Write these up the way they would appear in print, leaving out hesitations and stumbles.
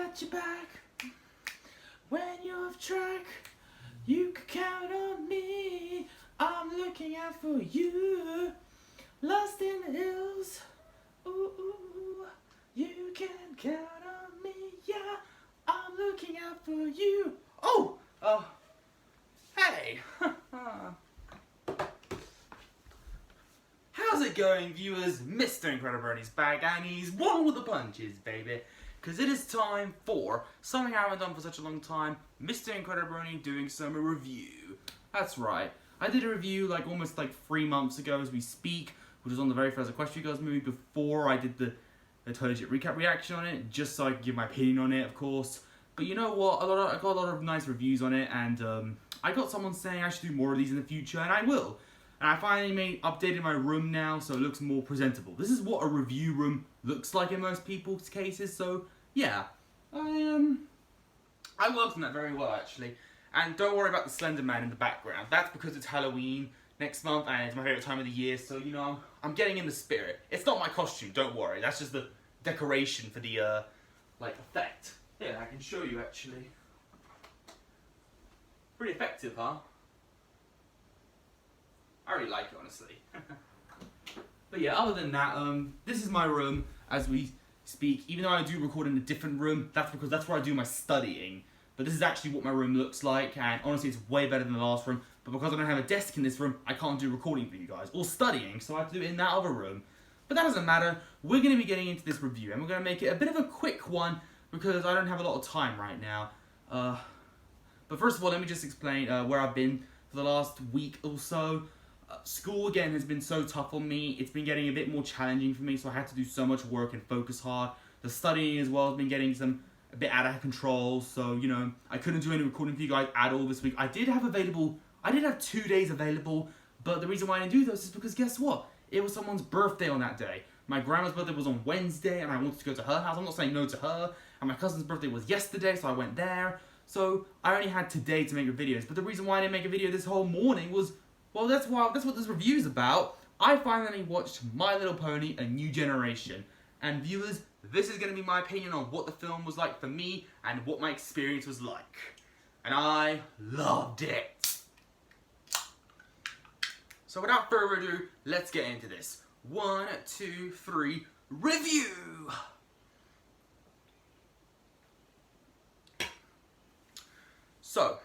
got your back. When you're off track, you can count on me. I'm looking out for you. Lost in the hills, ooh, you can count on me. Yeah, I'm looking out for you. Oh, hey. How's it going, viewers? Mr. Incredi-Brony's back, and he's rolling with the punches, baby. Because it is time for something I haven't done for such a long time, Mr. Incredi-Brony doing some review. That's right. I did a review almost 3 months ago as we speak, which was on the very first Equestria Girls movie before I did the Untitled Chapter recap reaction on it, just so I could give my opinion on it, of course. But you know what? I got a lot of nice reviews on it, and I got someone saying I should do more of these in the future, and I will. And I finally updated my room now, so it looks more presentable. This is what a review room looks like in most people's cases, so yeah. I worked on that very well, actually. And don't worry about the Slender Man in the background. That's because it's Halloween next month, and it's my favourite time of the year, so, you know, I'm getting in the spirit. It's not my costume, don't worry. That's just the decoration for the, effect. Yeah, I can show you, actually. Pretty effective, huh? I really like it, honestly. But yeah, other than that, this is my room as we speak. Even though I do record in a different room, that's because that's where I do my studying. But this is actually what my room looks like, and honestly, it's way better than the last room. But because I don't have a desk in this room, I can't do recording for you guys, or studying, so I have to do it in that other room. But that doesn't matter. We're going to be getting into this review, and we're going to make it a bit of a quick one, because I don't have a lot of time right now. But first of all, let me just explain where I've been for the last week or so. School, again, has been so tough on me. It's been getting a bit more challenging for me, so I had to do so much work and focus hard. The studying as well has been getting a bit out of control, so, you know, I couldn't do any recording for you guys at all this week. I did have 2 days available, but the reason why I didn't do those is because, guess what? It was someone's birthday on that day. My grandma's birthday was on Wednesday, and I wanted to go to her house. I'm not saying no to her. And my cousin's birthday was yesterday, so I went there. So I only had today to make videos. But the reason why I didn't make a video this whole morning was, well, that's what this review is about. I finally watched My Little Pony: A New Generation. And viewers, this is going to be my opinion on what the film was like for me and what my experience was like. And I loved it. So without further ado, let's get into this. 1, 2, 3, review! So,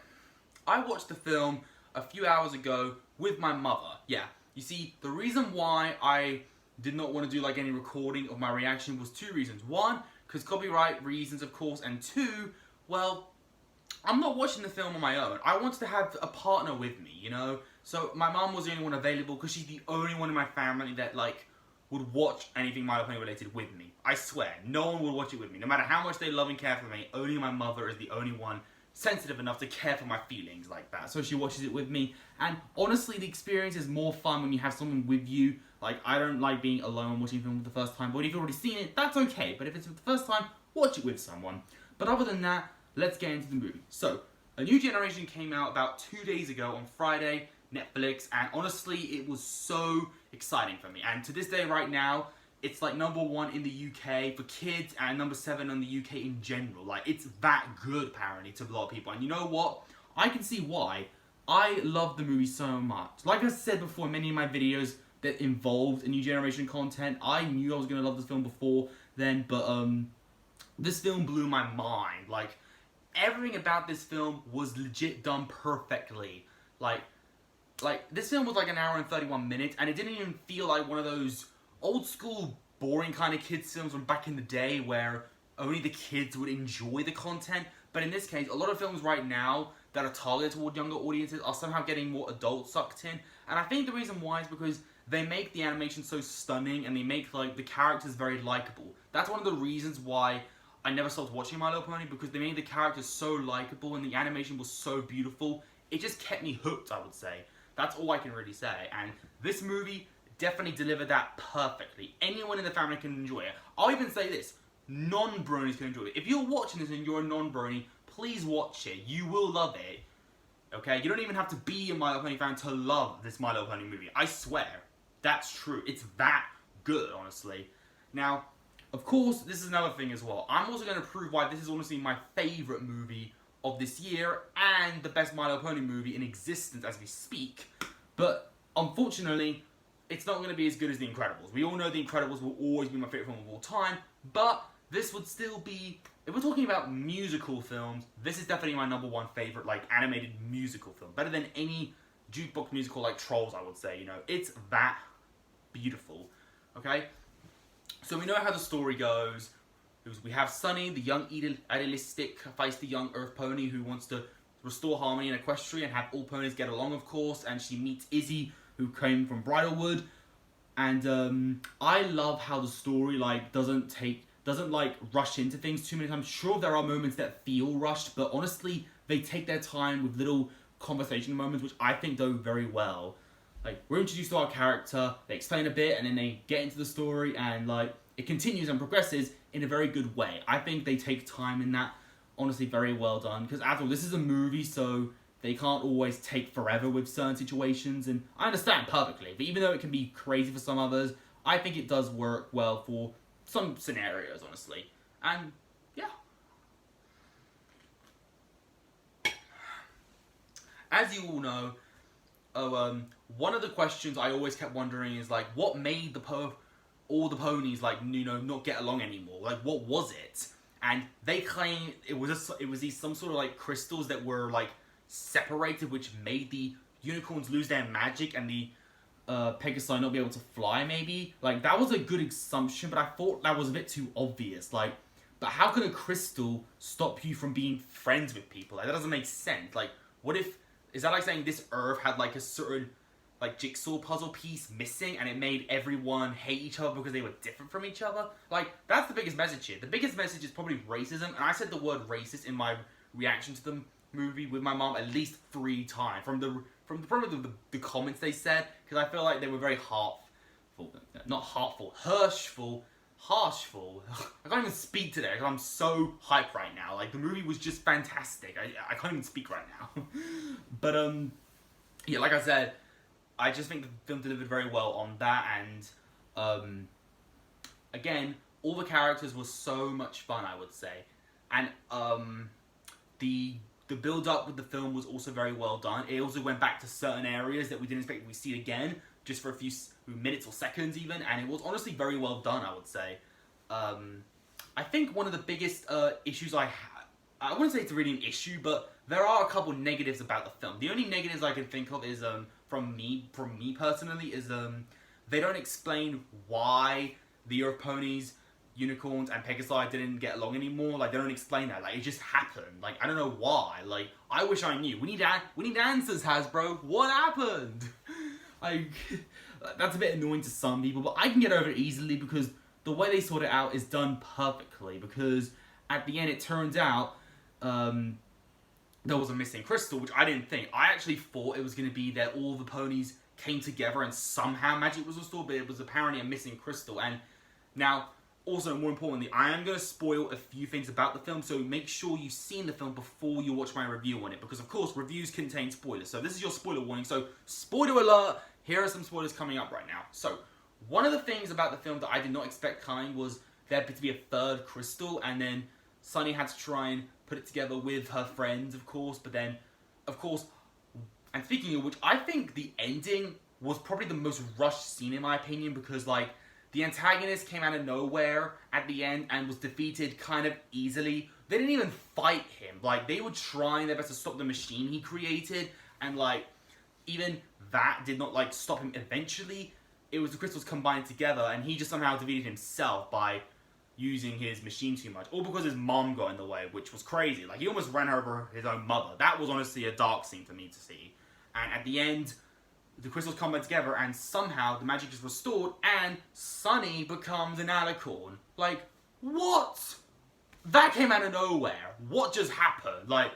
I watched the film a few hours ago with my mother. Yeah, you see, the reason why I did not want to do any recording of my reaction was 2 reasons. 1, because copyright reasons, of course, and 2, well, I'm not watching the film on my own. I wanted to have a partner with me, you know? So my mom was the only one available because she's the only one in my family that, would watch anything My Little Pony related with me. I swear, no one would watch it with me. No matter how much they love and care for me, only my mother is the only one sensitive enough to care for my feelings like that. So she watches it with me. And honestly, the experience is more fun when you have someone with you. I don't like being alone watching a film for the first time. But if you've already seen it, that's okay. But if it's for the first time, watch it with someone. But other than that, let's get into the movie. So, A New Generation came out about 2 days ago on Friday, Netflix, and honestly, it was so exciting for me. And to this day right now, it's #1 in the UK for kids and #7 in the UK in general. It's that good apparently to a lot of people. And you know what? I can see why. I love the movie so much. Like I said before in many of my videos that involved A New Generation content, I knew I was going to love this film before then, but this film blew my mind. Everything about this film was legit done perfectly. This film was an hour and 31 minutes, and it didn't even feel like one of those old school, boring kind of kids films from back in the day where only the kids would enjoy the content. But in this case, a lot of films right now that are targeted toward younger audiences are somehow getting more adults sucked in. And I think the reason why is because they make the animation so stunning, and they make the characters very likable. That's one of the reasons why I never stopped watching My Little Pony, because they made the characters so likable and the animation was so beautiful. It just kept me hooked, I would say. That's all I can really say. And this movie definitely delivered that perfectly. Anyone in the family can enjoy it. I'll even say this, non-bronies can enjoy it. If you're watching this and you're a non-brony, please watch it. You will love it. Okay? You don't even have to be a My Little Pony fan to love this My Little Pony movie. I swear. That's true. It's that good, honestly. Now, Of course, this is another thing as well. I'm also going to prove why this is honestly my favourite movie of this year and the best My Little Pony movie in existence as we speak. But unfortunately, it's not going to be as good as The Incredibles. We all know The Incredibles will always be my favourite film of all time, but this would still be, if we're talking about musical films, this is definitely my number one favourite, like, animated musical film. Better than any jukebox musical like Trolls, I would say, you know. It's that beautiful, okay? So we know how the story goes. We have Sunny, the young, idealistic, feisty young Earth pony who wants to restore harmony in Equestria and have all ponies get along, of course. And she meets Izzy, who came from Bridalwood. And I love how the story doesn't rush into things too many times. Sure, there are moments that feel rushed, but honestly, they take their time with little conversation moments, which I think go very well. Like, we're introduced to our character, they explain a bit, and then they get into the story, and, like, it continues and progresses in a very good way. I think they take time in that, honestly, very well done. Because, after all, this is a movie, so they can't always take forever with certain situations, and I understand perfectly. But even though it can be crazy for some others, I think it does work well for some scenarios, honestly. And, yeah. As you all know, one of the questions I always kept wondering is, like, what made all the ponies, like, you know, not get along anymore? Like, what was it? And they claim it was these some sort of, like, crystals that were, like, separated, which made the unicorns lose their magic and the Pegasi not be able to fly, maybe? Like, that was a good assumption, but I thought that was a bit too obvious. Like, but how can a crystal stop you from being friends with people? Like, that doesn't make sense. Like, what if... Is that like saying this Earth had, like, a certain, like, jigsaw puzzle piece missing and it made everyone hate each other because they were different from each other? Like, that's the biggest message here. The biggest message is probably racism, and I said the word racist in my reaction to the movie with my mom at least 3 times. From the comments they said, because I feel like they were very harshful. I can't even speak today because I'm so hyped right now. Like, the movie was just fantastic. I can't even speak right now. But, yeah, like I said, I just think the film delivered very well on that, and, again, all the characters were so much fun, I would say. And, the build-up with the film was also very well done. It also went back to certain areas that we didn't expect we'd see again, just for a few minutes or seconds even, and it was honestly very well done, I would say. I think one of the biggest issues I wouldn't say it's really an issue, but there are a couple negatives about the film. The only negatives I can think of is, from me personally, is they don't explain why the Earth ponies, unicorns, and Pegasi didn't get along anymore. Like, they don't explain that. Like, it just happened. Like, I don't know why. Like, I wish I knew. We need answers, Hasbro. What happened? Like, that's a bit annoying to some people, but I can get over it easily because the way they sort it out is done perfectly. Because at the end, it turns out there was a missing crystal, which I didn't think. I actually thought it was going to be that all the ponies came together and somehow magic was restored, but it was apparently a missing crystal. And now, also, more importantly, I am going to spoil a few things about the film, so make sure you've seen the film before you watch my review on it, because, of course, reviews contain spoilers. So this is your spoiler warning. So, spoiler alert, here are some spoilers coming up right now. So, one of the things about the film that I did not expect coming was there to be a third crystal, and then Sunny had to try and put it together with her friends, of course, but then, of course, and speaking of which, I think the ending was probably the most rushed scene, in my opinion, because, like, the antagonist came out of nowhere at the end and was defeated kind of easily. They didn't even fight him. Like, they were trying their best to stop the machine he created, and, like, even that did not, like, stop him eventually. It was the crystals combined together, and he just somehow defeated himself by using his machine too much. All because his mom got in the way, which was crazy. Like, he almost ran over his own mother. That was honestly a dark scene for me to see. And at the end, the crystals come back together, and somehow the magic is restored, and Sunny becomes an alicorn. Like, what? That came out of nowhere. What just happened? Like,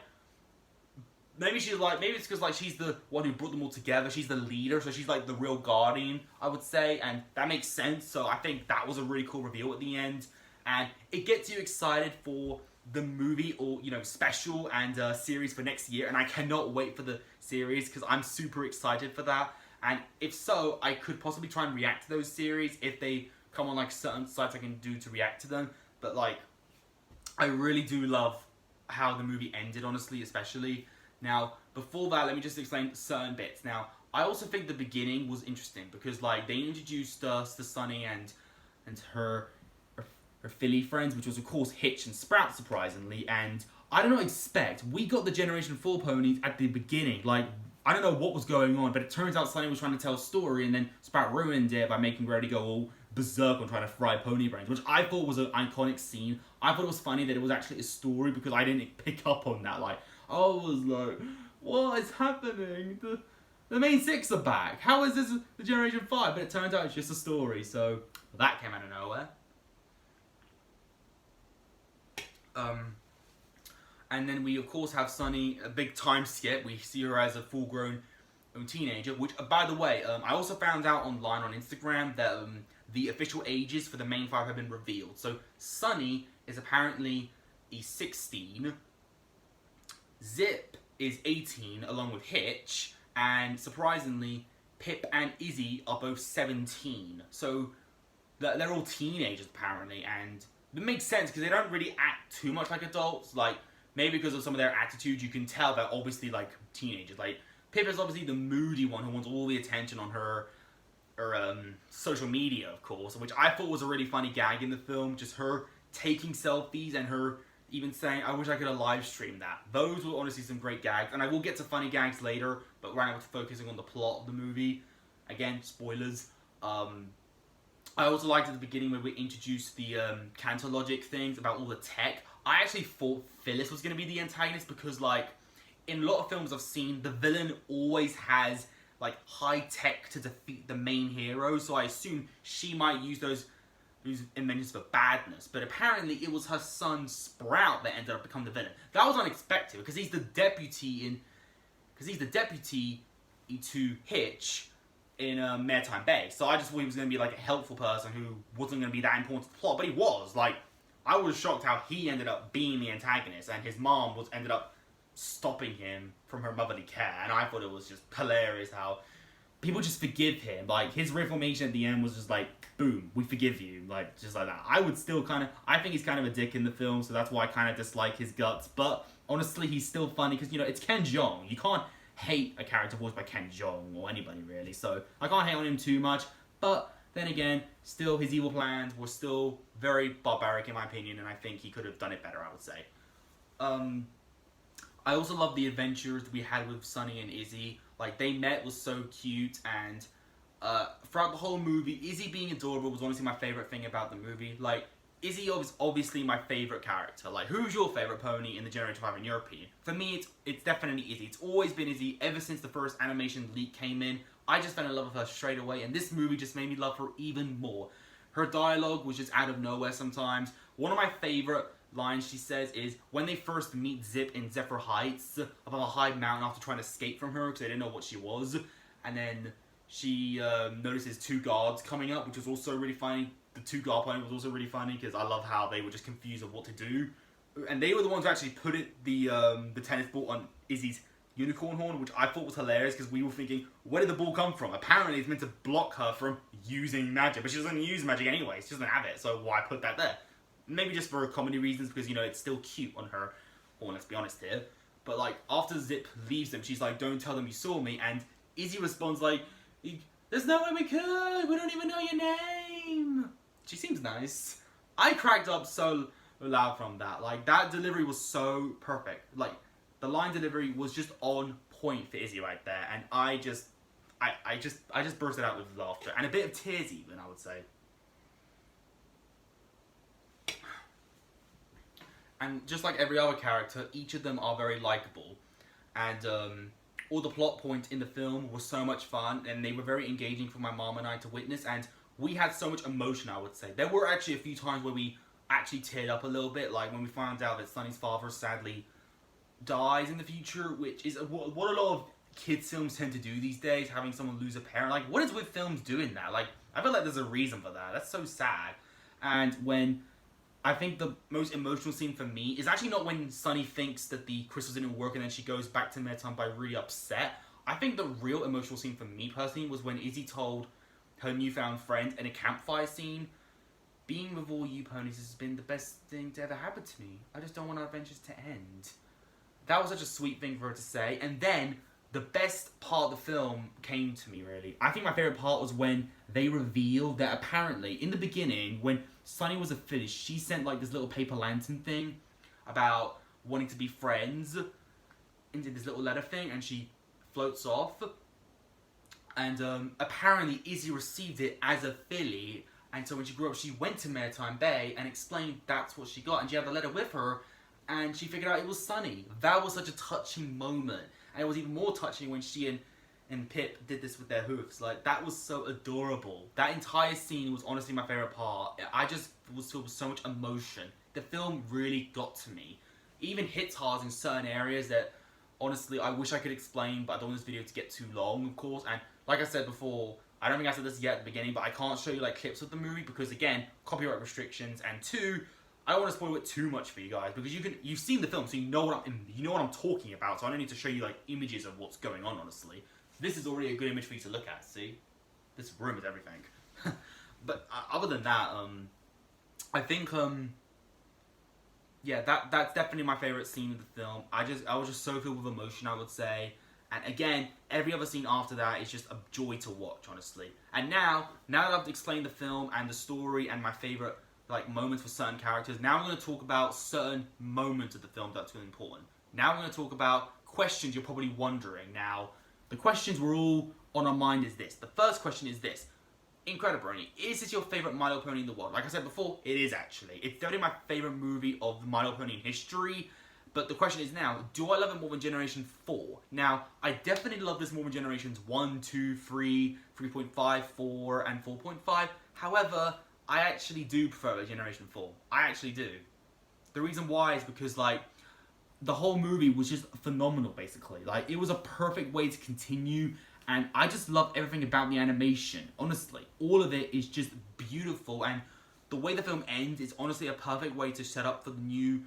maybe it's because, like, she's the one who brought them all together. She's the leader, so she's, like, the real guardian, I would say, and that makes sense. So I think that was a really cool reveal at the end, and it gets you excited for the movie or, you know, special and series for next year, and I cannot wait for the series because I'm super excited for that. And if so, I could possibly try and react to those series if they come on like certain sites I can do to react to them. But like, I really do love how the movie ended, honestly, especially. Now, before that, let me just explain certain bits. Now, I also think the beginning was interesting because like they introduced us to Sunny and her Philly friends, which was of course Hitch and Sprout, surprisingly. And I don't expect we got the Generation 4 ponies at the beginning. Like, I don't know what was going on, but it turns out Sunny was trying to tell a story, and then Sprout ruined it by making Grady go all berserk on trying to fry pony brains, which I thought was an iconic scene. I thought it was funny that it was actually a story because I didn't pick up on that. Like, I was like, what is happening? The main six are back. How is this the Generation 5? But it turns out it's just a story, so that came out of nowhere. And then we of course have Sunny, a big time skip. We see her as a full-grown teenager, which, by the way, I also found out online on Instagram that the official ages for the main five have been revealed. So Sunny is apparently 16, Zip is 18 along with Hitch, and surprisingly, Pip and Izzy are both 17. So they're all teenagers apparently, and it makes sense because they don't really act too much like adults. Like, maybe because of some of their attitudes, you can tell they're obviously like teenagers. Like, Pip is obviously the moody one who wants all the attention on her social media, of course, which I thought was a really funny gag in the film. Just her taking selfies and her even saying, I wish I could have live streamed that. Those were honestly some great gags, and I will get to funny gags later, but right now we're focusing on the plot of the movie. Again, spoilers. I also liked at the beginning when we introduced the Cantor Logic things about all the tech. I actually thought Phyllis was going to be the antagonist because, like, in a lot of films I've seen, the villain always has, like, high tech to defeat the main hero, so I assume she might use those inventions for badness. But apparently it was her son Sprout that ended up becoming the villain. That was unexpected because he's the deputy to Hitch in Maritime Bay. So I just thought he was going to be like a helpful person who wasn't going to be that important to the plot, but he was. Like, I was shocked how he ended up being the antagonist, and his mom ended up stopping him from her motherly care. And I thought it was just hilarious how people just forgive him. Like, his reformation at the end was just like, boom, we forgive you. Like, just like that. I think he's kind of a dick in the film, so that's why I kind of dislike his guts. But honestly, he's still funny because, you know, it's Ken Jeong. You can't hate a character voiced by Ken Jeong or anybody really. So I can't hate on him too much. But then again, still, his evil plans were still very barbaric in my opinion, and I think he could have done it better, I would say. I also love the adventures we had with Sunny and Izzy. Like, they met was so cute, and throughout the whole movie, Izzy being adorable was honestly my favorite thing about the movie. Like, Izzy is obviously my favorite character. Like, who's your favorite pony in the Generation 5 in your opinion? For me, it's definitely Izzy. It's always been Izzy ever since the first animation leak came in. I just fell in love with her straight away, and this movie just made me love her even more. Her dialogue was just out of nowhere sometimes. One of my favorite lines she says is when they first meet Zip in Zephyr Heights above a high mountain after trying to escape from her because they didn't know what she was, and then she notices two guards coming up, which was also really funny. The two guard pony was also really funny because I love how they were just confused of what to do, and they were the ones who actually put the tennis ball on Izzy's unicorn horn, which I thought was hilarious because we were thinking, where did the ball come from? Apparently it's meant to block her from using magic, but she doesn't use magic anyway. She doesn't have it, so why put that there? Maybe just for comedy reasons because, you know, it's still cute on her horn, let's be honest here. But, like, after Zip leaves them, she's like, don't tell them you saw me, and Izzy responds like, there's no way we could, we don't even know your name. She seems nice. I cracked up so loud from that. Like, that delivery was so perfect. Like, the line delivery was just on point for Izzy right there, and I just bursted out with laughter and a bit of tears even, I would say. And just like every other character, each of them are very likable, and all the plot points in the film were so much fun, and they were very engaging for my mom and I to witness, and we had so much emotion, I would say. There were actually a few times where we actually teared up a little bit, like when we found out that Sunny's father sadly dies in the future, which is what a lot of kids films tend to do these days, having someone lose a parent. Like, what is with films doing that? Like, I feel like there's a reason for that. That's so sad. And when I think the most emotional scene for me is actually not when Sunny thinks that the crystals didn't work and then she goes back to Meton by really upset. I think the real emotional scene for me personally was when Izzy told her newfound friend in a campfire scene being with all you ponies has been the best thing to ever happen to me. I just don't want our adventures to end. That was such a sweet thing for her to say. And then the best part of the film came to me, really. I think my favourite part was when they revealed that apparently, in the beginning, when Sunny was a filly, she sent like this little paper lantern thing about wanting to be friends into this little letter thing, and she floats off. And apparently Izzy received it as a filly, and so when she grew up, she went to Maritime Bay and explained that's what she got, and she had the letter with her, and she figured out it was Sunny. That was such a touching moment. And it was even more touching when she and Pip did this with their hoofs. Like, that was so adorable. That entire scene was honestly my favourite part. I just was filled with so much emotion. The film really got to me. It even hits hard in certain areas that, honestly, I wish I could explain, but I don't want this video to get too long, of course. And like I said before, I don't think I said this yet at the beginning, but I can't show you, like, clips of the movie because, again, copyright restrictions, and two, I don't want to spoil it too much for you guys because you've seen the film, so you know what I'm talking about. So I don't need to show you like images of what's going on. Honestly, this is already a good image for you to look at. See, this room is everything. But other than that, I think yeah, that's definitely my favorite scene of the film. I was just so filled with emotion, I would say. And again, every other scene after that is just a joy to watch, honestly. And now that I've explained the film and the story and my favorite like moments for certain characters, now I'm going to talk about certain moments of the film that's really important. Now I'm going to talk about questions you're probably wondering. Now, the questions we're all on our mind is this. The first question is this. Incredi-Brony, is this your favourite My Little Pony in the world? Like I said before, it is actually. It's definitely my favourite movie of the My Little Pony in history. But the question is now, do I love it more than Generation 4? Now, I definitely love this more than Generations 1, 2, 3, 3.5, 4, and 4.5. However, I actually do prefer Generation 4. I actually do. The reason why is because, like, the whole movie was just phenomenal, basically. Like, it was a perfect way to continue, and I just love everything about the animation. Honestly, all of it is just beautiful, and the way the film ends is honestly a perfect way to set up for the new,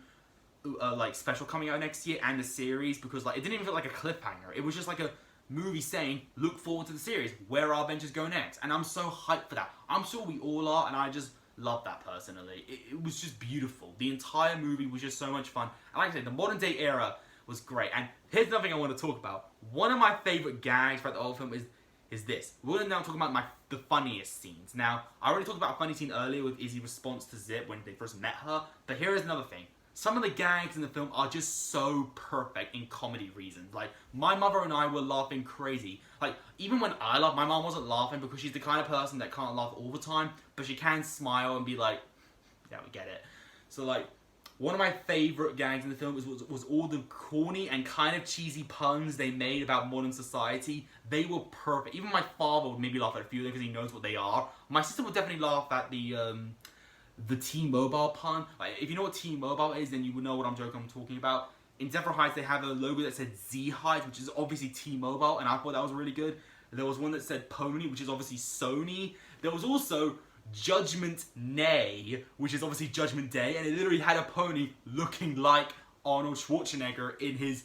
like, special coming out next year and the series, because, like, it didn't even feel like a cliffhanger. It was just like a movie saying, look forward to the series, where our adventures go next. And I'm so hyped for that. I'm sure we all are, and I just love that personally. It was just beautiful. The entire movie was just so much fun. And like I said, the modern day era was great. And here's another thing I want to talk about. One of my favourite gags throughout the whole film is this. We're going to now talk about the funniest scenes. Now, I already talked about a funny scene earlier with Izzy's response to Zip when they first met her, but here is another thing. Some of the gags in the film are just so perfect in comedy reasons. Like, my mother and I were laughing crazy. Like, even when I laughed, my mom wasn't laughing because she's the kind of person that can't laugh all the time, but she can smile and be like, yeah, we get it. So, like, one of my favourite gags in the film was all the corny and kind of cheesy puns they made about modern society. They were perfect. Even my father would maybe laugh at a few of them because he knows what they are. My sister would definitely laugh at the T-Mobile pun. Like, if you know what T-Mobile is, then you would know what I'm talking about. In Zephyr Heights, they have a logo that said Z-Heights, which is obviously T-Mobile, and I thought that was really good. There was one that said Pony, which is obviously Sony. There was also Judgment Nay, which is obviously Judgment Day, and it literally had a pony looking like Arnold Schwarzenegger in his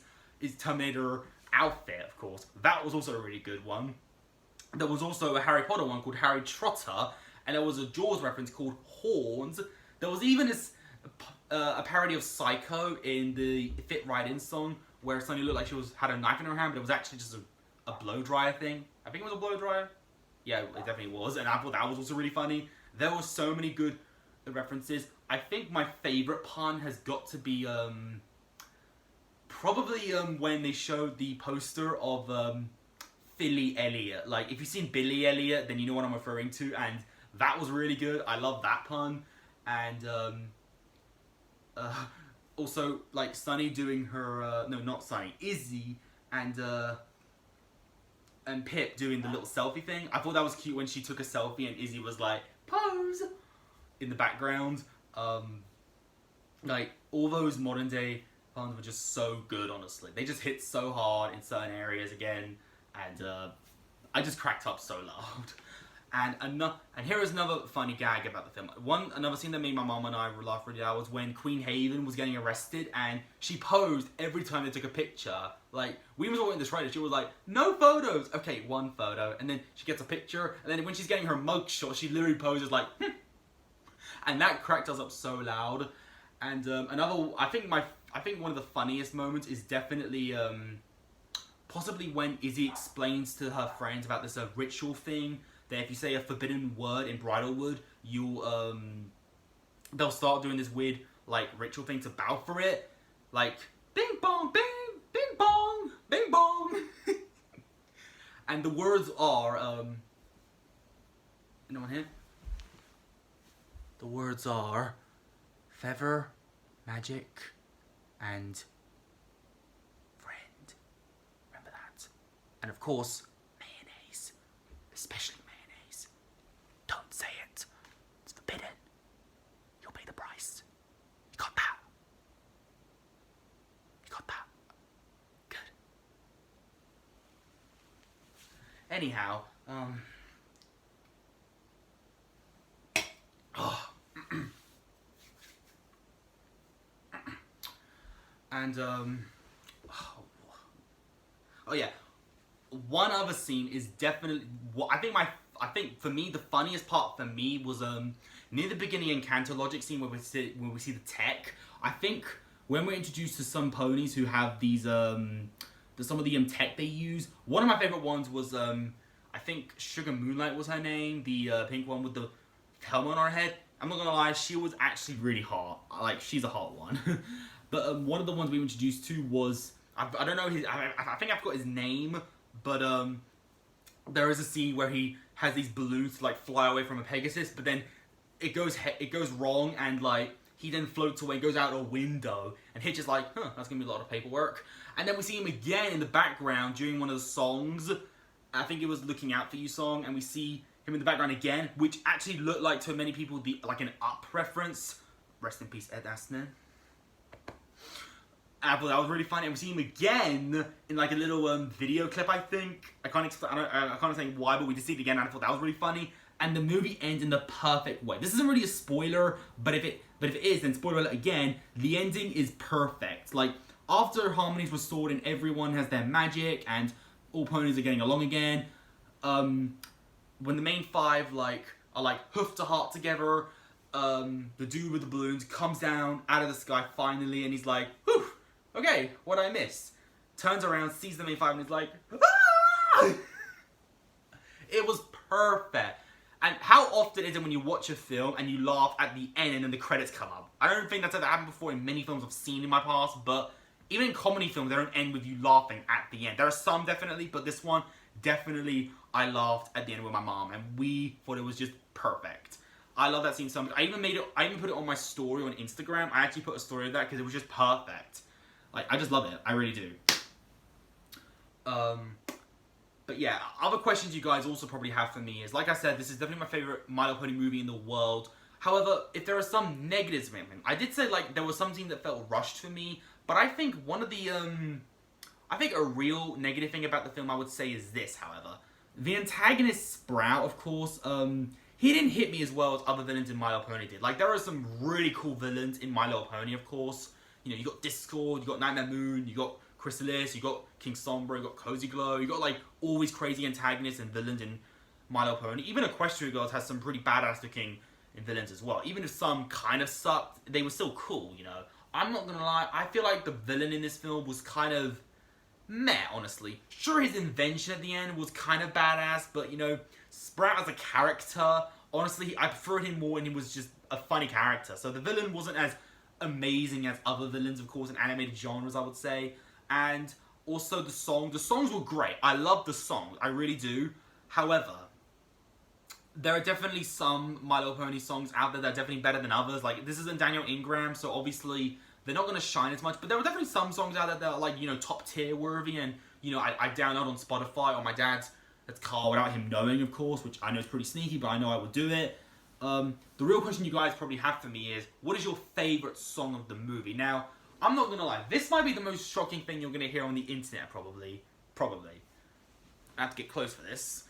Terminator outfit, of course. That was also a really good one. There was also a Harry Potter one called Harry Trotter, and there was a Jaws reference called Horns. There was even a parody of Psycho in the Fit Right In song, where Sunny looked like she had a knife in her hand, but it was actually just a blow dryer thing. I think it was a blow dryer. Yeah, it definitely was, and I thought that was also really funny. There were so many good references. I think my favourite pun has got to be probably when they showed the poster of Billy Elliot. Like, if you've seen Billy Elliot, then you know what I'm referring to, and that was really good. I love that pun. And also, like, Sunny doing her no, not Sunny, Izzy and Pip doing the little selfie thing. I thought that was cute when she took a selfie and Izzy was like, pose, in the background. Like, all those modern day puns were just so good, honestly. They just hit so hard in certain areas again, and I just cracked up so loud. And here is another funny gag about the film. Another scene that made my mom and I laugh really loud was when Queen Haven was getting arrested and she posed every time they took a picture. Like, we was all in this right, she was like, no photos. Okay, one photo. And then she gets a picture, and then when she's getting her mug shot, she literally poses like, And that cracked us up so loud. And I think one of the funniest moments is definitely possibly when Izzy explains to her friends about this ritual thing that if you say a forbidden word in Bridalwood, they'll start doing this weird like ritual thing to bow for it, like bing bong bing, bing bong, bing bong. And the words are anyone here? The words are feather, magic, and friend. Remember that. And of course, mayonnaise. Especially mayonnaise. Don't say it. It's forbidden. You'll pay the price. You got that? You got that? Good. Anyhow, and oh yeah, one other scene is definitely I think for me the funniest part for me was near the beginning Encanto Logic scene where we see the tech. I think when we're introduced to some ponies who have these some of the tech they use. One of my favorite ones was I think Sugar Moonlight was her name, the pink one with the helmet on her head. I'm not gonna lie, she was actually really hot. Like, she's a hot one. But one of the ones we were introduced to was, I don't know his, I think I forgot his name, but there is a scene where he has these balloons to like fly away from a Pegasus, but then it goes wrong, and like he then floats away, goes out a window, and Hitch is like, huh, that's gonna be a lot of paperwork. And then we see him again in the background during one of the songs. I think it was Looking Out For You song, and we see him in the background again, which actually looked like to many people like an Up reference. Rest in peace, Ed Asner. I thought that was really funny, and we see him again in like a little video clip. I think I can't explain why, but we just see it again, and I thought that was really funny. And the movie ends in the perfect way. This isn't really a spoiler, but if it is, then spoiler alert again. The ending is perfect. Like after harmony's restored and everyone has their magic and all ponies are getting along again. When the main five are like hoof to heart together, the dude with the balloons comes down out of the sky finally, and he's like, whew, okay, what I miss? Turns around, sees the main five, and he's like, ah! It was perfect. And how often is it when you watch a film and you laugh at the end and then the credits come up? I don't think that's ever happened before in many films I've seen in my past, but even in comedy films, they don't end with you laughing at the end. There are some definitely, but this one, definitely, I laughed at the end with my mom, and we thought it was just perfect. I love that scene so much. I even put it on my story on Instagram. I actually put a story of that because it was just perfect. Like, I just love it. I really do. But yeah, other questions you guys also probably have for me is, like I said, this is definitely my favorite My Little Pony movie in the world. However, if there are some negatives about it, I did say like there was something that felt rushed for me, but I think one of the I think a real negative thing about the film I would say is this, however. The antagonist Sprout, of course, he didn't hit me as well as other villains in My Little Pony did. Like, there are some really cool villains in My Little Pony, of course. You know, you got Discord, you got Nightmare Moon, you got Chrysalis, you got King Sombra, you got Cozy Glow, you got like all these crazy antagonists and villains in My Little Pony. Even Equestria Girls has some pretty badass looking villains as well. Even if some kind of sucked, they were still cool, you know. I'm not gonna lie, I feel like the villain in this film was kind of meh, honestly. Sure, his invention at the end was kind of badass, but you know, Sprout as a character, honestly, I preferred him more when he was just a funny character. So the villain wasn't as amazing as other villains, of course, in animated genres, I would say. And also the songs were great. I love the songs, I really do. However, there are definitely some My Little Pony songs out there that are definitely better than others. Like, this isn't Daniel Ingram, so obviously they're not going to shine as much. But there are definitely some songs out there that are, like, you know, top tier worthy. And, you know, I download on Spotify on my dad's car without him knowing, of course, which I know is pretty sneaky, but I know I would do it. The real question you guys probably have for me is, what is your favorite song of the movie? Now, I'm not going to lie, this might be the most shocking thing you're going to hear on the internet, probably. I have to get close for this.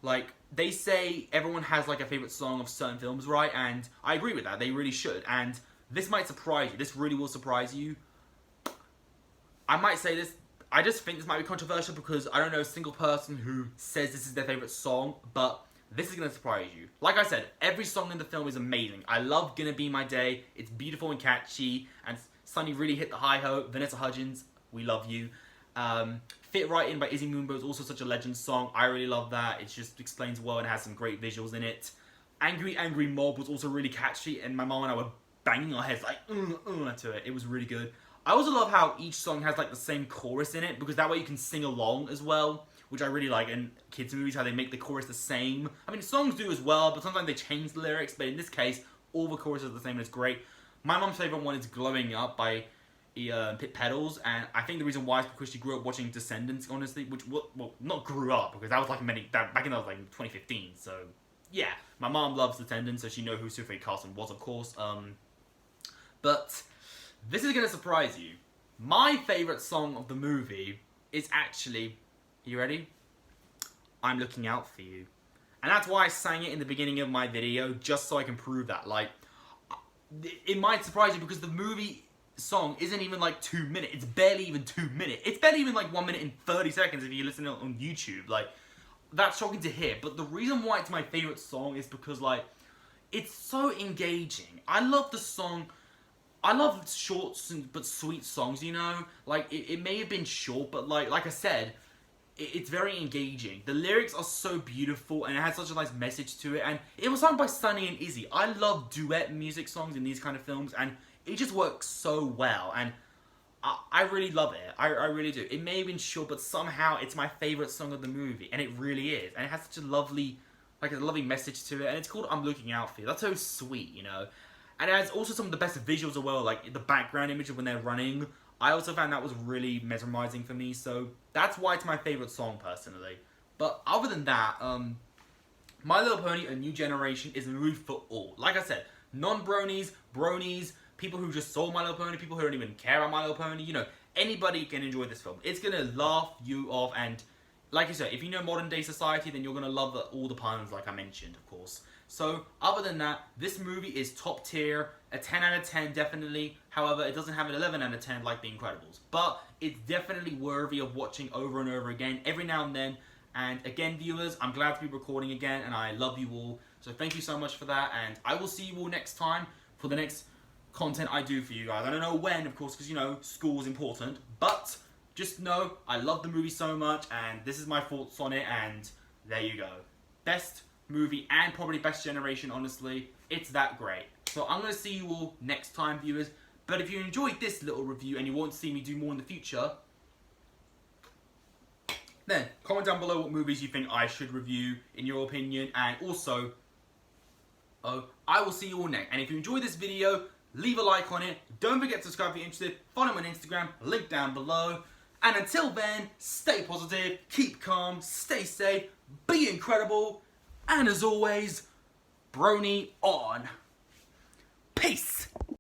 Like, they say everyone has, like, a favorite song of certain films, right? And I agree with that. They really should. And this might surprise you. This really will surprise you. I might say this. I just think this might be controversial because I don't know a single person who says this is their favorite song. But this is going to surprise you. Like I said, every song in the film is amazing. I love Gonna Be My Day. It's beautiful and catchy. And Sunny really hit the high-ho. Vanessa Hudgens, we love you. Fit Right In by Izzy Moonbo is also such a legend song. I really love that. It just explains well and has some great visuals in it. Angry Angry Mob was also really catchy. And my mom and I were banging our heads like, to it. It was really good. I also love how each song has like the same chorus in it, because that way you can sing along as well, which I really like in kids' movies, how they make the chorus the same. I mean, songs do as well, but sometimes they change the lyrics, but in this case, all the choruses are the same and it's great. My mom's favourite one is Glowing Up by Pit Pedals, and I think the reason why is because she grew up watching Descendants, honestly, which, well, not grew up, because that was like back in that was like 2015, so yeah. My mom loves Descendants, so she knows who Sophie Carson was, of course, but this is going to surprise you. My favourite song of the movie is actually, you ready? I'm Looking Out For You. And that's why I sang it in the beginning of my video, just so I can prove that. Like, it might surprise you because the movie song isn't even like 2 minutes. It's barely even 2 minutes. It's barely even like 1 minute and 30 seconds if you listen to it on YouTube. Like, that's shocking to hear. But the reason why it's my favourite song is because, like, it's so engaging. I love the song. I love short but sweet songs, you know? Like, it may have been short, but like I said, it's very engaging. The lyrics are so beautiful, and it has such a nice message to it, and it was sung by Sunny and Izzy. I love duet music songs in these kind of films, and it just works so well, and I really love it. I really do. It may have been short, but somehow it's my favourite song of the movie, and it really is. And it has such a lovely message to it, and it's called I'm Looking Out For You. That's so sweet, you know? And it has also some of the best visuals as well, like the background image of when they're running. I also found that was really mesmerizing for me, so that's why it's my favourite song, personally. But other than that, My Little Pony, A New Generation is a movie for all. Like I said, non-bronies, bronies, people who just saw My Little Pony, people who don't even care about My Little Pony, you know, anybody can enjoy this film. It's gonna laugh you off, and like I said, if you know modern day society, then you're gonna love all the puns, like I mentioned, of course. So, other than that, this movie is top tier, a 10 out of 10 definitely. However, it doesn't have an 11 out of 10 like The Incredibles. But it's definitely worthy of watching over and over again, every now and then. And again, viewers, I'm glad to be recording again, and I love you all. So thank you so much for that, and I will see you all next time for the next content I do for you guys. I don't know when, of course, because, you know, school is important. But just know, I love the movie so much, and this is my thoughts on it, and there you go. Best movie and probably best generation, honestly. It's that great. So I'm going to see you all next time, viewers. But if you enjoyed this little review and you want to see me do more in the future, then comment down below what movies you think I should review, in your opinion. And also, I will see you all next. And if you enjoyed this video, leave a like on it. Don't forget to subscribe if you're interested. Follow me on Instagram, link down below. And until then, stay positive, keep calm, stay safe, be incredible. And as always, Brony on. Peace!